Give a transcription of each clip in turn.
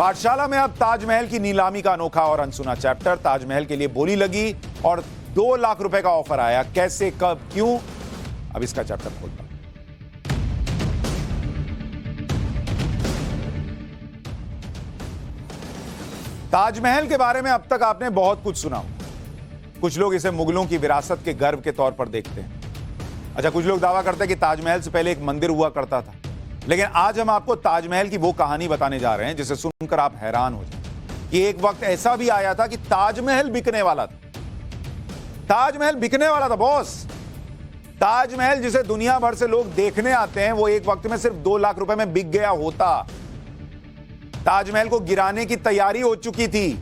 पाठशाला में अब ताजमहल की नीलामी का अनोखा और अनसुना चैप्टर। ताजमहल के लिए बोली लगी और 2 लाख रुपए का ऑफर आया। कैसे, कब, क्यों, अब इसका चैप्टर खोलता हूं। ताजमहल के बारे में अब तक आपने बहुत कुछ सुना। कुछ लोग इसे मुगलों की विरासत के गर्व के तौर पर देखते हैं। अच्छा, कुछ लोग दावा करते हैं कि ताजमहल से पहले एक मंदिर हुआ करता था। लेकिन आज हम आपको ताजमहल की वो कहानी बताने जा रहे हैं जिसे सुनकर आप हैरान हो जाए कि एक वक्त ऐसा भी आया था कि ताजमहल बिकने वाला था। ताजमहल बिकने वाला था बॉस। ताजमहल जिसे दुनिया भर से लोग देखने आते हैं वो एक वक्त में सिर्फ 2 लाख रुपए में बिक गया होता। ताजमहल को गिराने की तैयारी हो चुकी थी।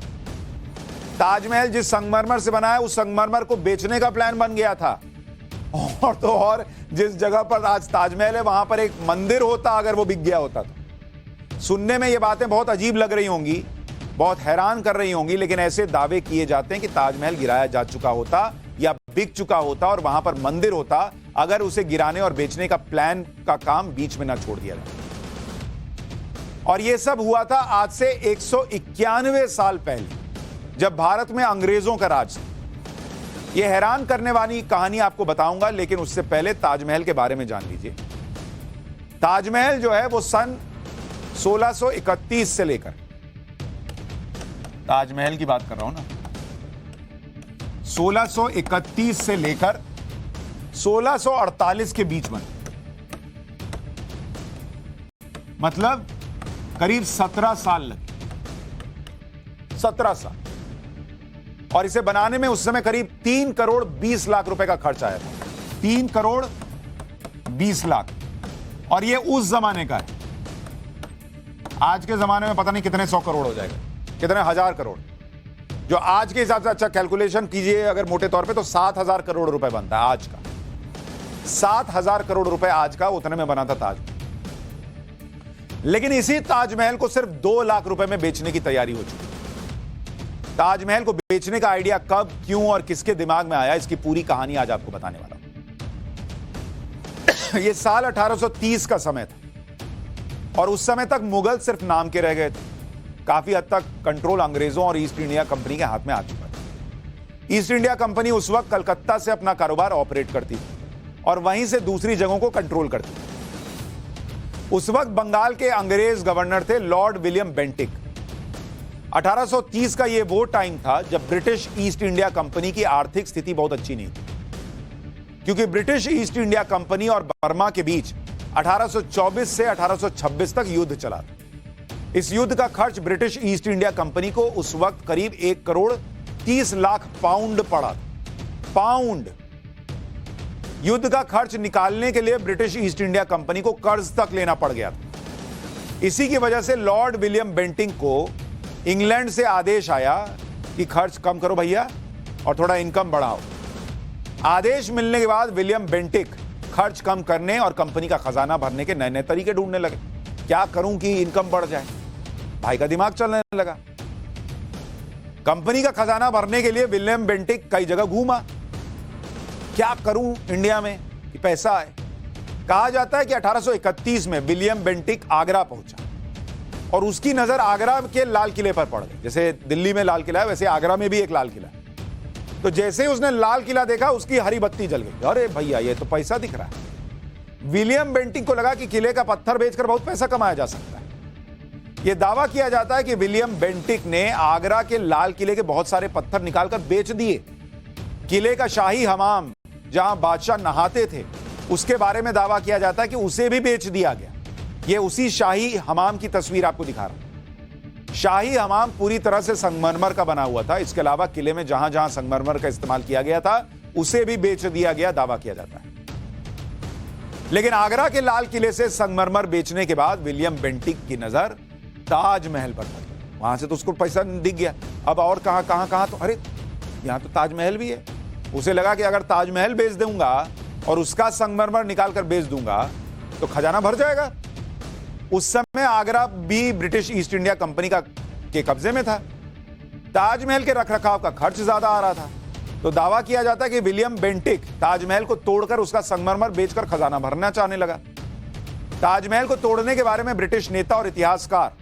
ताजमहल जिस संगमरमर से बना है उस संगमरमर को बेचने का प्लान बन गया था। और तो और जिस जगह पर आज ताजमहल है वहां पर एक मंदिर होता अगर वो बिक गया होता तो। सुनने में ये बातें बहुत अजीब लग रही होंगी, बहुत हैरान कर रही होंगी, लेकिन ऐसे दावे किए जाते हैं कि ताजमहल गिराया जा चुका होता या बिक चुका होता और वहां पर मंदिर होता अगर उसे गिराने और बेचने का प्लान का काम बीच में ना छोड़ दिया जाए। और यह सब हुआ था आज से 191 साल पहले, जब भारत में अंग्रेजों का राज था। यह हैरान करने वाली कहानी आपको बताऊंगा, लेकिन उससे पहले ताजमहल के बारे में जान लीजिए। ताजमहल जो है वो सन 1631 से लेकर, ताजमहल की बात कर रहा हूं ना, 1631 से लेकर 1648 के बीच में, मतलब करीब 17 साल लगे। 17 साल। और इसे बनाने में उस समय करीब 3 करोड़ 20 लाख रुपए का खर्च आया था। 3 करोड़ 20 लाख। और ये उस जमाने का है। आज के जमाने में पता नहीं कितने 100 करोड़ हो जाएगा, कितने हजार करोड़। जो आज के हिसाब से, अच्छा कैलकुलेशन कीजिए अगर मोटे तौर पे, तो 7,000 करोड़ रुपए बनता है आज का। 7,000 करोड़ रुपए आज का, उतने में बना था ताजमहल। लेकिन इसी ताजमहल को सिर्फ 2 लाख रुपए में बेचने की तैयारी हो चुकी। ताजमहल को बेचने का आइडिया कब, क्यों और किसके दिमाग में आया, इसकी पूरी कहानी आज आपको बताने वाला हूं। यह साल 1830 का समय था और उस समय तक मुगल सिर्फ नाम के रह गए थे। काफी हद तक कंट्रोल अंग्रेजों और ईस्ट इंडिया कंपनी के हाथ में आ चुका था। ईस्ट इंडिया कंपनी उस वक्त कलकत्ता से अपना कारोबार ऑपरेट करती थी और वहीं से दूसरी जगहों को कंट्रोल करती थी। उस वक्त बंगाल के अंग्रेज गवर्नर थे लॉर्ड विलियम बेंटिक। 1830 का यह वो टाइम था जब ब्रिटिश ईस्ट इंडिया कंपनी की आर्थिक स्थिति बहुत अच्छी नहीं थी, क्योंकि ब्रिटिश ईस्ट इंडिया कंपनी और बर्मा के बीच 1824 से 1826 तक युद्ध चला था। इस युद्ध का खर्च ब्रिटिश ईस्ट इंडिया कंपनी को उस वक्त करीब 1 करोड़ 30 लाख पाउंड पड़ा। पाउंड। युद्ध का खर्च निकालने के लिए ब्रिटिश ईस्ट इंडिया कंपनी को कर्ज तक लेना पड़ गया था। इसी की वजह से लॉर्ड विलियम बेंटिक को इंग्लैंड से आदेश आया कि खर्च कम करो भैया और थोड़ा इनकम बढ़ाओ। आदेश मिलने के बाद विलियम बेंटिक खर्च कम करने और कंपनी का खजाना भरने के नए नए तरीके ढूंढने लगे। क्या करूं कि इनकम बढ़ जाए। भाई का दिमाग चलने लगा। कंपनी का खजाना भरने के लिए विलियम बेंटिक कई जगह घूमा। क्या करूं इंडिया में कि पैसा आए। कहा जाता है कि 1831 में विलियम बेंटिक आगरा पहुंचा और उसकी नजर आगरा के लाल किले पर पड़ गई। जैसे दिल्ली में लाल किला है वैसे आगरा में भी एक लाल किला है। तो जैसे ही उसने लाल किला देखा उसकी हरी बत्ती जल गई। अरे भैया ये तो पैसा दिख रहा है। विलियम बेंटिक को लगा कि किले का पत्थर बेचकर बहुत पैसा कमाया जा सकता है। यह दावा किया जाता है कि विलियम बेंटिक ने आगरा के लाल किले के बहुत सारे पत्थर निकालकर बेच दिए। किले का शाही हमाम जहां बादशाह नहाते थे उसके बारे में दावा किया जाता है कि उसे भी बेच दिया गया। यह उसी शाही हमाम की तस्वीर आपको दिखा रहा हूं। शाही हमाम पूरी तरह से संगमरमर का बना हुआ था। इसके अलावा किले में जहां जहां संगमरमर का इस्तेमाल किया गया था उसे भी बेच दिया गया, दावा किया जाता है। लेकिन आगरा के लाल किले से संगमरमर बेचने के बाद विलियम बेंटिक की नजर ताजमहल पर पड़ी। वहां से तो उसको पैसा दिख गया। अब और कहां तो अरे यहां तो ताजमहल भी है। उसे लगा कि अगर ताजमहल बेच दूंगा और उसका संगमरमर निकाल कर बेच दूंगा तो खजाना भर जाएगा। उस समय आगरा भी ब्रिटिश ईस्ट इंडिया कंपनी के कब्जे में था। ताजमहल के रखरखाव का खर्च ज्यादा आ रहा था। तो दावा किया जाता है कि विलियम बेंटिक ताजमहल को तोड़कर उसका संगमरमर बेचकर खजाना भरना चाहने लगा। ताजमहल को तोड़ने के बारे में ब्रिटिश नेता और इतिहासकार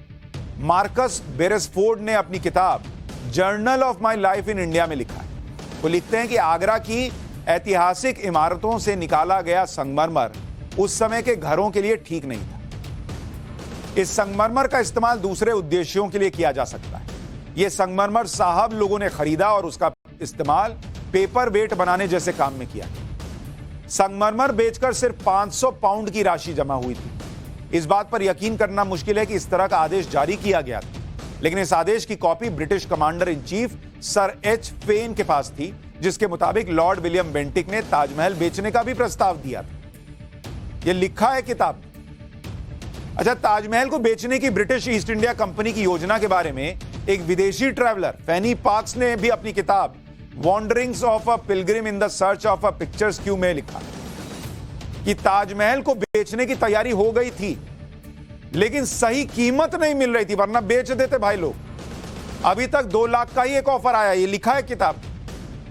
मार्कस बेरेसफोर्ड ने अपनी किताब journal of my life in India में लिखा है। वो लिखते हैं कि आगरा की ऐतिहासिक इमारतों से निकाला गया संगमरमर उस समय के घरों के लिए ठीक नहीं था। इस संगमरमर का इस्तेमाल दूसरे उद्देश्यों के लिए किया जा सकता है। यह संगमरमर साहब लोगों ने खरीदा और उसका इस्तेमाल पेपर वेट बनाने जैसे काम में किया। संगमरमर बेचकर सिर्फ 500 पाउंड की राशि जमा हुई थी। इस बात पर यकीन करना मुश्किल है कि इस तरह का आदेश जारी किया गया था, लेकिन इस आदेश की copy British commander in chief Sir H Fane के पास थी, जिसके मुताबिक लॉर्ड विलियम बेंटिक ने ताजमहल बेचने का भी प्रस्ताव दिया था। यह लिखा है किताब। अच्छा, ताजमहल को बेचने की ब्रिटिश ईस्ट इंडिया कंपनी की योजना के बारे में एक विदेशी ट्रैवलर फैनी पार्क्स ने भी अपनी किताब wanderings of a Pilgrim in the search of a pictures Q में लिखा कि ताजमहल को बेचने की तैयारी हो गई थी, लेकिन सही कीमत नहीं मिल रही थी, वरना बेच देते भाई लोग। अभी तक 2 लाख का ही एक ऑफर आया। ये लिखा है किताब।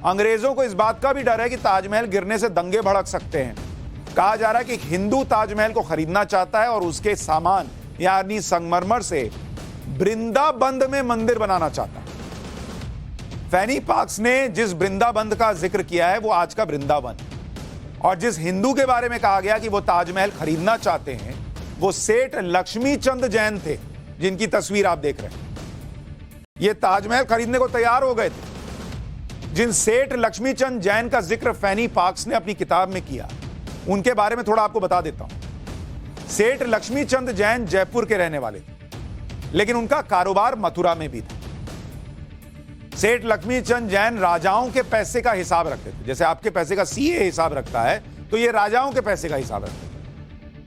अंग्रेजों को इस बात का भी डर है कि ताजमहल गिरने से दंगे भड़क सकते हैं। कहा जा रहा है कि एक हिंदू ताजमहल को खरीदना चाहता है और उसके सामान यानी संगमरमर से वृंदाबंद में मंदिर बनाना चाहता है। फैनी पार्क्स ने जिस वृंदाबंद का जिक्र किया है वो आज का वृंदावन, और जिस हिंदू के बारे में कहा गया कि वो ताजमहल खरीदना चाहते हैं वो सेठ लक्ष्मी चंद जैन थे, जिनकी तस्वीर आप देख रहे हैं। ये ताजमहल खरीदने को तैयार हो गए थे। जिन सेठ लक्ष्मी चंद जैन का जिक्र फैनी पार्क्स ने अपनी किताब में किया, उनके बारे में थोड़ा आपको बता देता हूं। सेठ लक्ष्मी चंद जैन जयपुर के रहने वाले थे, लेकिन उनका कारोबार मथुरा में भी था। सेठ लक्ष्मी चंद जैन राजाओं के पैसे का हिसाब रखते थे। जैसे आपके पैसे का सीए हिसाब रखता है, तो ये राजाओं के पैसे का हिसाब रखते थे।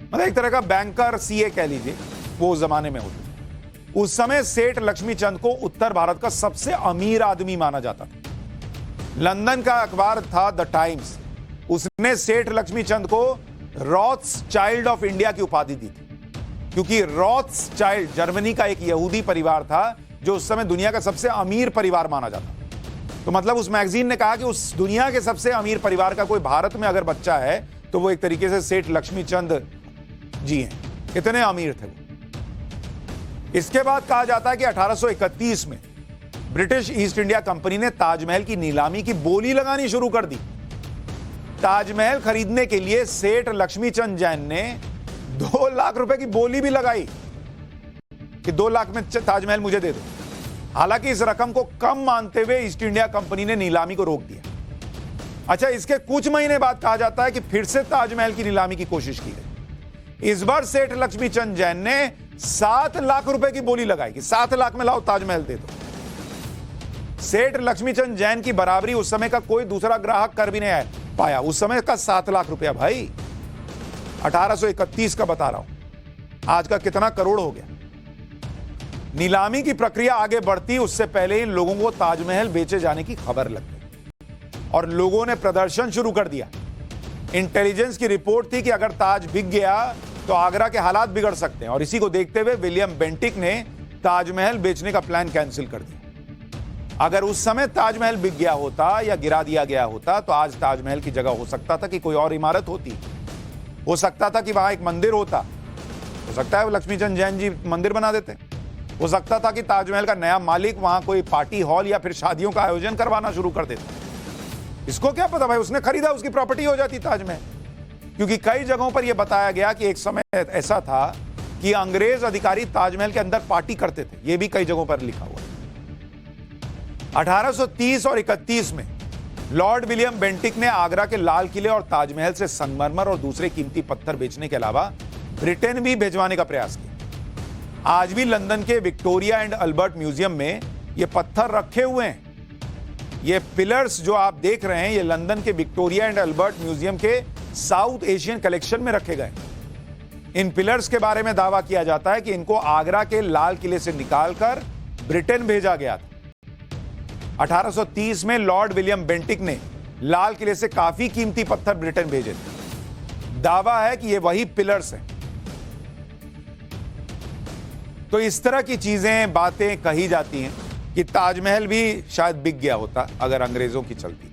मतलब एक तरह का बैंकर सीए कह लीजिए, वो उस जमाने में होते थे। उस समय सेठ लक्ष्मी चंद को उत्तर भारत का सबसे अमीर आदमी माना जाता था। लंदन का अखबार था द टाइम्स, उसने सेठ लक्ष्मी चंद को रॉथस्चाइल्ड ऑफ इंडिया की उपाधि दी थी, क्योंकि रॉथस्चाइल्ड जर्मनी का एक यहूदी परिवार था जो उस समय दुनिया का सबसे अमीर परिवार माना जाता। तो मतलब उस मैगजीन ने कहा कि उस दुनिया के सबसे अमीर परिवार का कोई भारत में अगर बच्चा है तो वो एक तरीके से सेठ लक्ष्मी चंद जी हैं। कितने अमीर थे वो। इसके बाद कहा जाता है कि 1831 में ब्रिटिश ईस्ट इंडिया कंपनी ने ताजमहल की नीलामी की बोली लगानी शुरू कर दी। ताजमहल खरीदने के लिए सेठ लक्ष्मी चंद जैन ने 2 लाख रुपए की बोली भी लगाई कि 2 लाख में ताजमहल मुझे दे दो। हालांकि इस रकम को कम मानते हुए ईस्ट इंडिया कंपनी ने नीलामी को रोक दिया। अच्छा, इसके कुछ महीने बाद कहा जाता है कि फिर से ताजमहल की नीलामी की कोशिश की गई। इस बार सेठ लक्ष्मी चंद जैन ने 7 लाख रुपए की बोली लगाई कि 7 लाख में लाओ ताजमहल दे दो। सेठ लक्ष्मी चंद जैन की बराबरी उस समय का कोई दूसरा ग्राहक कर भी नहीं पाया। उस समय का 7 लाख रुपया भाई, 1831 का बता रहा हूं, आज का कितना करोड़ हो गया। नीलामी की प्रक्रिया आगे बढ़ती उससे पहले इन लोगों को ताजमहल बेचे जाने की खबर लग गई और लोगों ने प्रदर्शन शुरू कर दिया। इंटेलिजेंस की रिपोर्ट थी कि अगर ताज बिक गया तो आगरा के हालात बिगड़ सकते हैं, और इसी को देखते हुए विलियम बेंटिक ने ताजमहल बेचने का प्लान कैंसिल कर दिया। अगर उस समय ताजमहल बिक गया होता या गिरा दिया गया होता तो आज ताजमहल की जगह हो सकता था कि कोई और इमारत होती, हो सकता था कि वहां एक मंदिर होता, हो सकता है लक्ष्मीचंद जैन जी मंदिर बना देते, हो सकता था कि ताजमहल का नया मालिक वहां कोई पार्टी हॉल या फिर शादियों का आयोजन करवाना शुरू कर देता। इसको क्या पता भाई, उसने खरीदा, उसकी प्रॉपर्टी हो जाती ताजमहल। क्योंकि कई जगहों पर यह बताया गया कि एक समय ऐसा था कि अंग्रेज अधिकारी ताजमहल के अंदर पार्टी करते थे। यह भी कई जगहों पर लिखा हुआ है। 1830 और 31 में लॉर्ड विलियम बेंटिक ने आगरा के लाल किले और ताजमहल से संगमरमर और दूसरे कीमती पत्थर बेचने के अलावा ब्रिटेन भी भिजवाने का प्रयास किया। आज भी लंदन के विक्टोरिया एंड अल्बर्ट म्यूजियम में ये पत्थर रखे हुए हैं। ये पिलर्स जो आप देख रहे हैं, ये लंदन के विक्टोरिया एंड अल्बर्ट म्यूजियम के साउथ एशियन कलेक्शन में रखे गए। इन पिलर्स के बारे में दावा किया जाता है कि इनको आगरा के लाल किले से निकालकर ब्रिटेन भेजा गया था। 1830 में लॉर्ड विलियम बेंटिक ने लाल किले से काफी कीमती पत्थर ब्रिटेन भेजे थे। दावा है कि ये वही पिलर्स हैं। तो इस तरह की चीजें, बातें कही जाती हैं कि ताजमहल भी शायद बिक गया होता अगर अंग्रेजों की चलती।